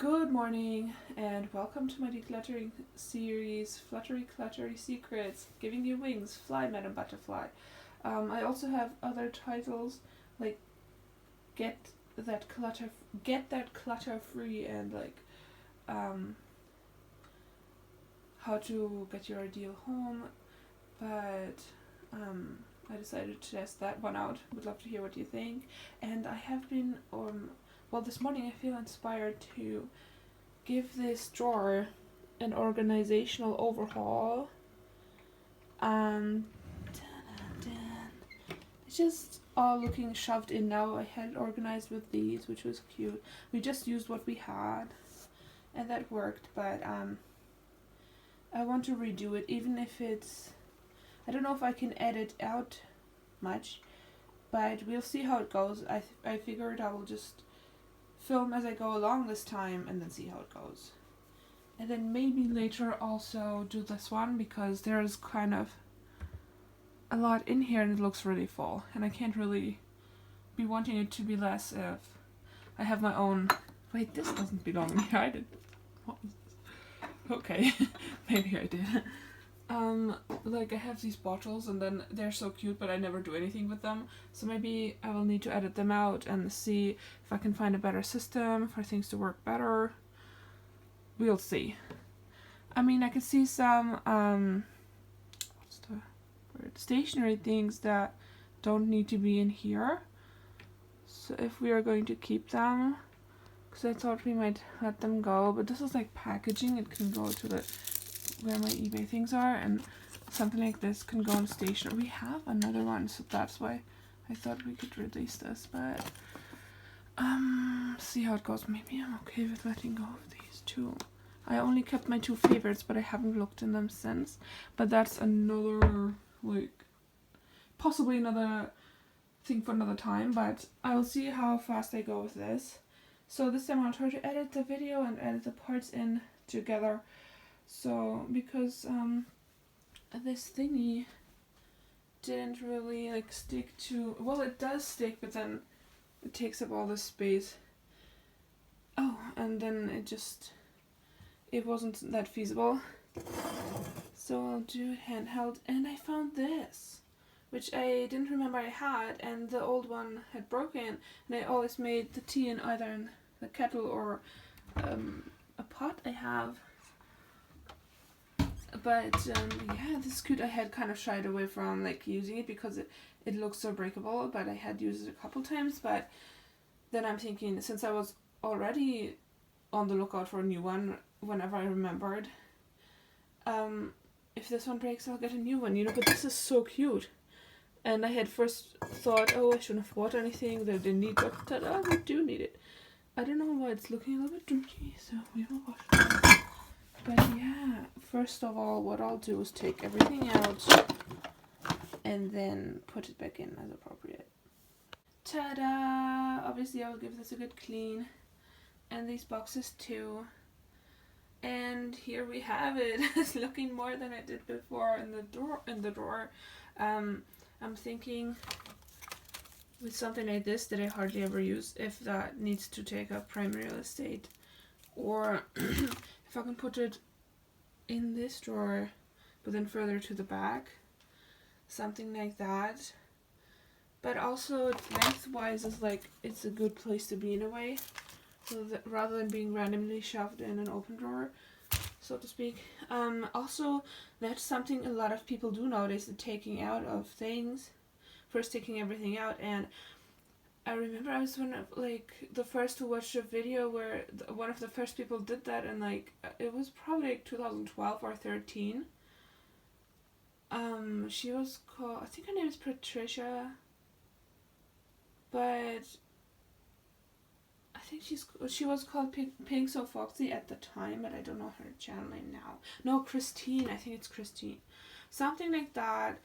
Good morning and welcome to my decluttering series, Fluttery Cluttery Secrets, Giving You Wings, Fly Madam Butterfly. I also have other titles like Get That Clutter Free and How to Get Your Ideal Home, but I decided to test that one out. Would love to hear what you think. And I have been this morning I feel inspired to give this drawer an organizational overhaul. It's just all looking shoved in now. I had it organized with these, which was cute. We just used what we had, and that worked, but I want to redo it, even if it's... I don't know if I can edit out much, but we'll see how it goes. I figured I will just film as I go along this time and then see how it goes. And then maybe later also do this one, because there's kind of a lot in here and it looks really full. And I can't really be wanting it to be less if I have my own... Wait, this doesn't belong in here. I did... What is this? Okay, maybe I did. I have these bottles and then they're so cute, but I never do anything with them. So maybe I will need to edit them out and see if I can find a better system for things to work better. We'll see. I mean, I could see some, what's the word? Stationary things that don't need to be in here. So if we are going to keep them, because I thought we might let them go, but this is like packaging. It can go to the where my eBay things are, and something like this can go on station. We have another one, so that's why I thought we could release this, but see how it goes. Maybe I'm okay with letting go of these two. I only kept my two favorites, but I haven't looked in them since. But that's another, possibly another thing for another time, but I'll see how fast I go with this. So this time I'll try to edit the video and edit the parts in together. So, because this thingy didn't really stick to... Well, it does stick, but then it takes up all the space. Oh, and then it wasn't that feasible. So I'll do it handheld. And I found this, which I didn't remember I had, and the old one had broken. And I always made the tea in either in the kettle or a pot I have. But yeah, this is cute. I had kind of shied away from using it because it looks so breakable, but I had used it a couple times. But then I'm thinking, since I was already on the lookout for a new one whenever I remembered, if this one breaks I'll get a new one, but this is so cute. And I had first thought, oh, I shouldn't have bought anything that I didn't need, but ta-da, we do need it. I don't know why it's looking a little bit dirty, so we will wash it. But yeah, first of all, what I'll do is take everything out and then put it back in as appropriate. Ta-da! Obviously I'll give this a good clean. And these boxes too. And here we have it. It's looking more than I did before in the drawer. I'm thinking with something like this that I hardly ever use, if that needs to take up prime real estate, or if I can put it in this drawer, but then further to the back, something like that. But also lengthwise is it's a good place to be in a way, so that rather than being randomly shoved in an open drawer, so to speak. Also, that's something a lot of people do nowadays, the taking out of things. First taking everything out, and I remember I was one of the first to watch a video where one of the first people did that, and it was probably 2012 or 13. She was called, I think her name is Patricia, but I think she was called Pink So Foxy at the time, but I don't know her channel name now. No, Christine, I think it's Christine, something like that.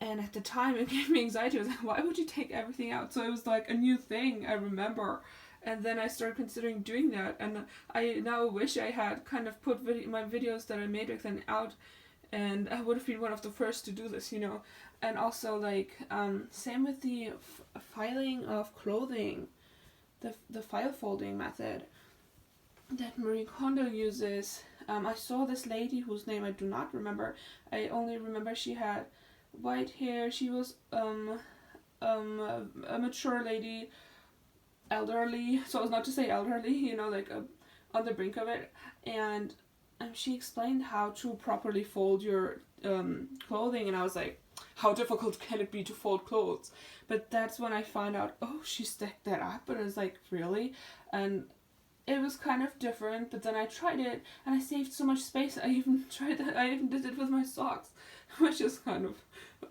And at the time it gave me anxiety. I was like, why would you take everything out? So it was a new thing, I remember. And then I started considering doing that. And I now wish I had kind of put my videos that I made back then out. And I would have been one of the first to do this, And also same with the filing of clothing. The file folding method. that Marie Kondo uses. I saw this lady whose name I do not remember. I only remember she had white hair. She was a mature lady, elderly, so as not to say elderly, you know, like on the brink of it. And she explained how to properly fold your clothing, and I was like, how difficult can it be to fold clothes? But that's when I found out, oh, she stacked that up, and I was like, really? And it was kind of different, but then I tried it and I saved so much space. I even did it with my socks, which is kind of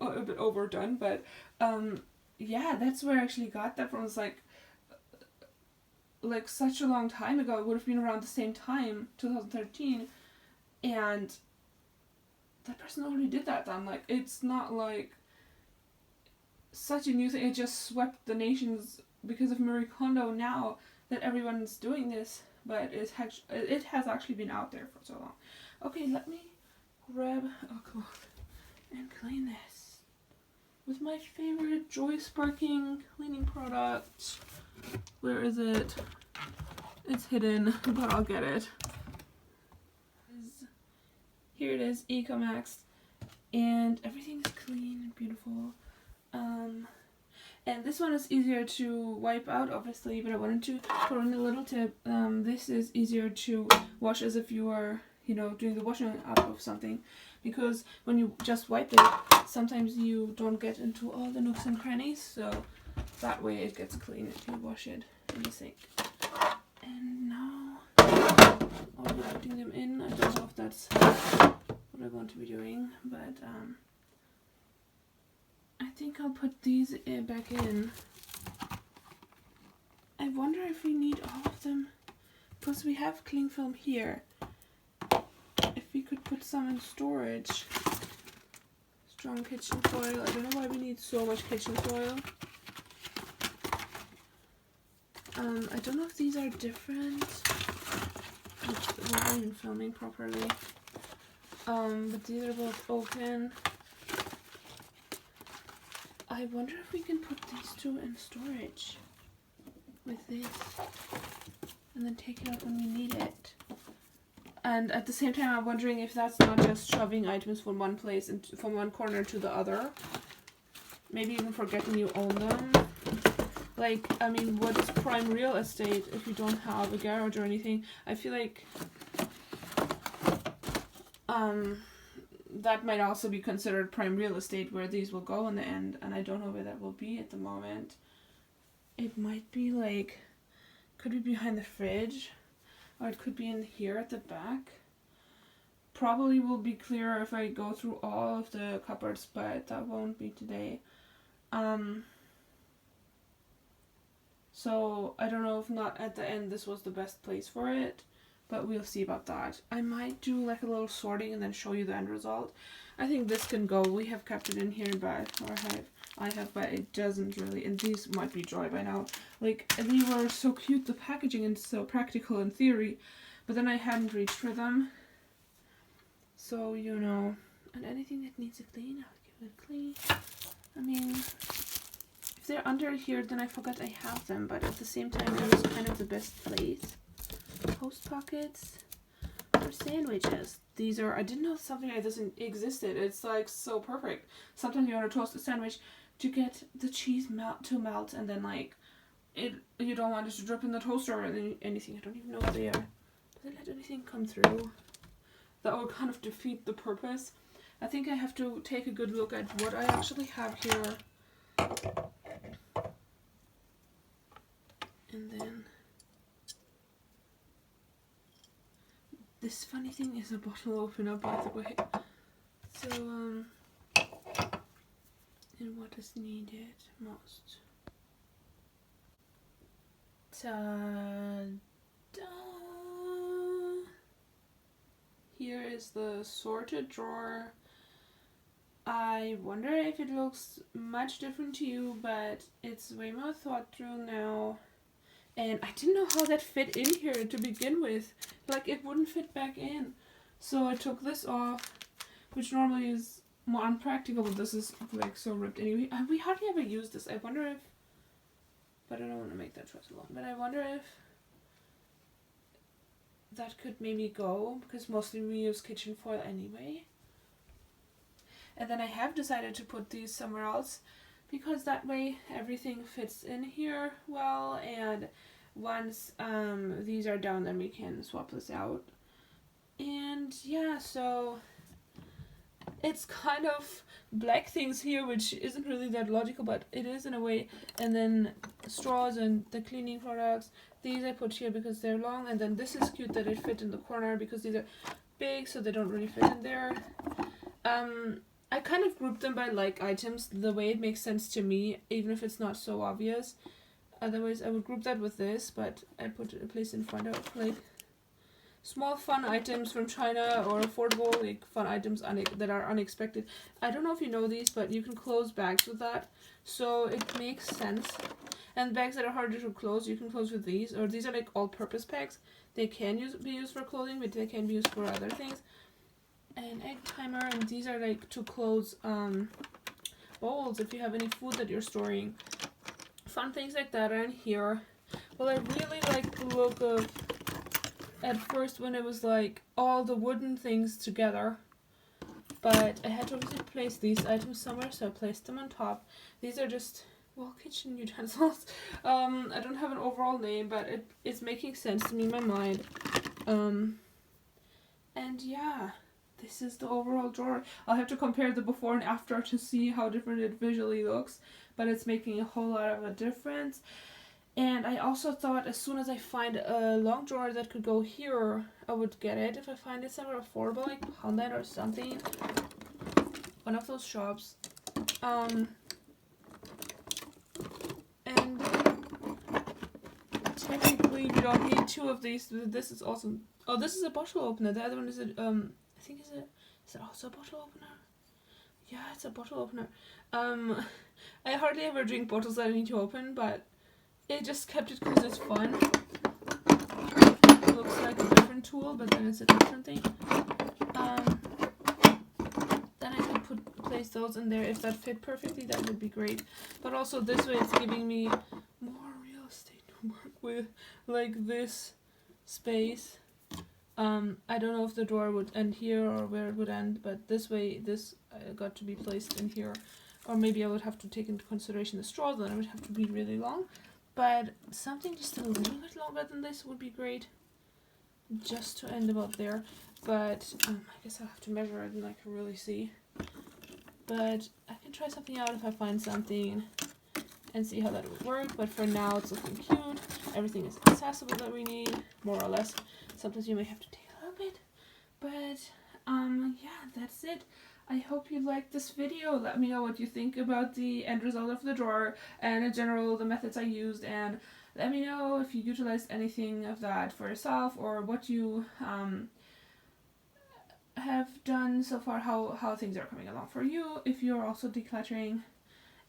a bit overdone, but yeah, that's where I actually got that from. It's like such a long time ago. It would have been around the same time, 2013, and that person already did that then. Like, it's not like such a new thing. It just swept the nations because of Marie Kondo now that everyone's doing this, but it has actually been out there for so long. Okay, let me grab a cloth and clean this with my favorite joy sparking cleaning product. Where is it? It's hidden, but I'll get it. Here it is, Ecomax, and everything's clean and beautiful. And this one is easier to wipe out, obviously, but I wanted to throw in a little tip. This is easier to wash as if you were, you know, doing the washing up of something, because when you just wipe it, sometimes you don't get into all the nooks and crannies, so that way it gets clean if you wash it in the sink. And now I'll be putting them in. I don't know if that's what I want to be doing, but I think I'll put these back in. I wonder if we need all of them, because we have cling film here. If we could put some in storage. Strong kitchen foil. I don't know why we need so much kitchen foil. I don't know if these are different. We're not even filming properly. But these are both open. I wonder if we can put these two in storage with this and then take it out when we need it. And at the same time, I'm wondering if that's not just shoving items from one place and from one corner to the other. Maybe even forgetting you own them. Like, I mean, what's prime real estate if you don't have a garage or anything? I feel like that might also be considered prime real estate, where these will go in the end, and I don't know where that will be at the moment. It might be like, could be behind the fridge, or it could be in here at the back. Probably will be clearer if I go through all of the cupboards, but that won't be today. So I don't know if not at the end this was the best place for it, but we'll see about that. I might do like a little sorting and then show you the end result. I think this can go. We have kept it in here, but I have, but it doesn't really. And these might be dry by now. Like, they were so cute, the packaging, and so practical in theory, but then I hadn't reached for them. So, you know, and anything that needs a clean, I'll give it a clean. I mean, if they're under here, then I forgot I have them, but at the same time, it was kind of the best place. Post pockets for sandwiches. These are, I didn't know something like this existed. It's like so perfect. Sometimes you want to toast a sandwich to get the cheese to melt, and then like you don't want it to drip in the toaster or anything. I don't even know what they are. Does it let anything come through? That would kind of defeat the purpose. I think I have to take a good look at what I actually have here. And then this funny thing is a bottle opener, by the way. So, and what is needed most? Ta-da! Here is the sorted drawer. I wonder if it looks much different to you, but it's way more thought through now. And I didn't know how that fit in here to begin with. Like, it wouldn't fit back in. So I took this off, which normally is more unpractical, but this is like so ripped anyway. We hardly ever use this. I wonder if, but I don't want to make that choice alone. But I wonder if that could maybe go, because mostly we use kitchen foil anyway. And then I have decided to put these somewhere else, because that way everything fits in here well, and once these are done, then we can swap this out. And yeah, so it's kind of black things here, which isn't really that logical, but it is in a way. And then straws and the cleaning products, these I put here because they're long. And then this is cute that it fit in the corner because these are big, so they don't really fit in there. I kind of grouped them by like items, the way it makes sense to me, even if it's not so obvious. Otherwise I would group that with this, but I put a place in front of like small fun items from China, or affordable like fun items that are unexpected. I don't know if you know these, but you can close bags with that, so it makes sense. And bags that are harder to close, you can close with these, or these are like all-purpose bags. They can be used for clothing, but they can be used for other things. An egg timer, and these are like to close bowls if you have any food that you're storing. Fun things like that are in here. Well, I really like the look of, at first when it was like all the wooden things together, but I had to obviously place these items somewhere, so I placed them on top. These are just, well, kitchen utensils. I don't have an overall name, but it's making sense to me in my mind. And yeah, this is the overall drawer. I'll have to compare the before and after to see how different it visually looks, but it's making a whole lot of a difference. And I also thought as soon as I find a long drawer that could go here, I would get it. If I find it somewhere affordable, like Poundland or something, one of those shops. And technically we don't need two of these. This is awesome. Oh, this is a bottle opener. The other one is a, I think is it also a bottle opener? Yeah, it's a bottle opener. I hardly ever drink bottles that I need to open, but it just kept it because it's fun. It looks like a different tool, but then it's a different thing. Then I could place those in there. If that fit perfectly, that would be great. But also this way it's giving me more real estate to work with, like this space. I don't know if the drawer would end here or where it would end, but this way this got to be placed in here. Or maybe I would have to take into consideration the straws, then it would have to be really long. But something just a little bit longer than this would be great, just to end about there. But I guess I'll have to measure it and I can really see. But I can try something out if I find something and see how that would work. But for now it's looking cute. Everything is accessible that we need, more or less. Sometimes you may have to take a little bit. But yeah, that's it. I hope you liked this video. Let me know what you think about the end result of the drawer and in general the methods I used, and let me know if you utilized anything of that for yourself or what you have done so far, how things are coming along for you if you're also decluttering.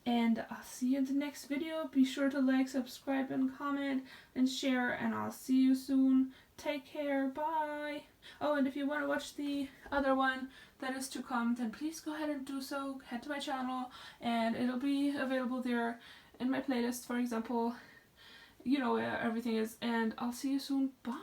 And I'll see you in the next video. Be sure to like, subscribe, and comment, and share, and I'll see you soon. Take care. Bye. Oh, and if you want to watch the other one that is to come, then please go ahead and do so. Head to my channel, and it'll be available there in my playlist, for example. You know where everything is, and I'll see you soon. Bye.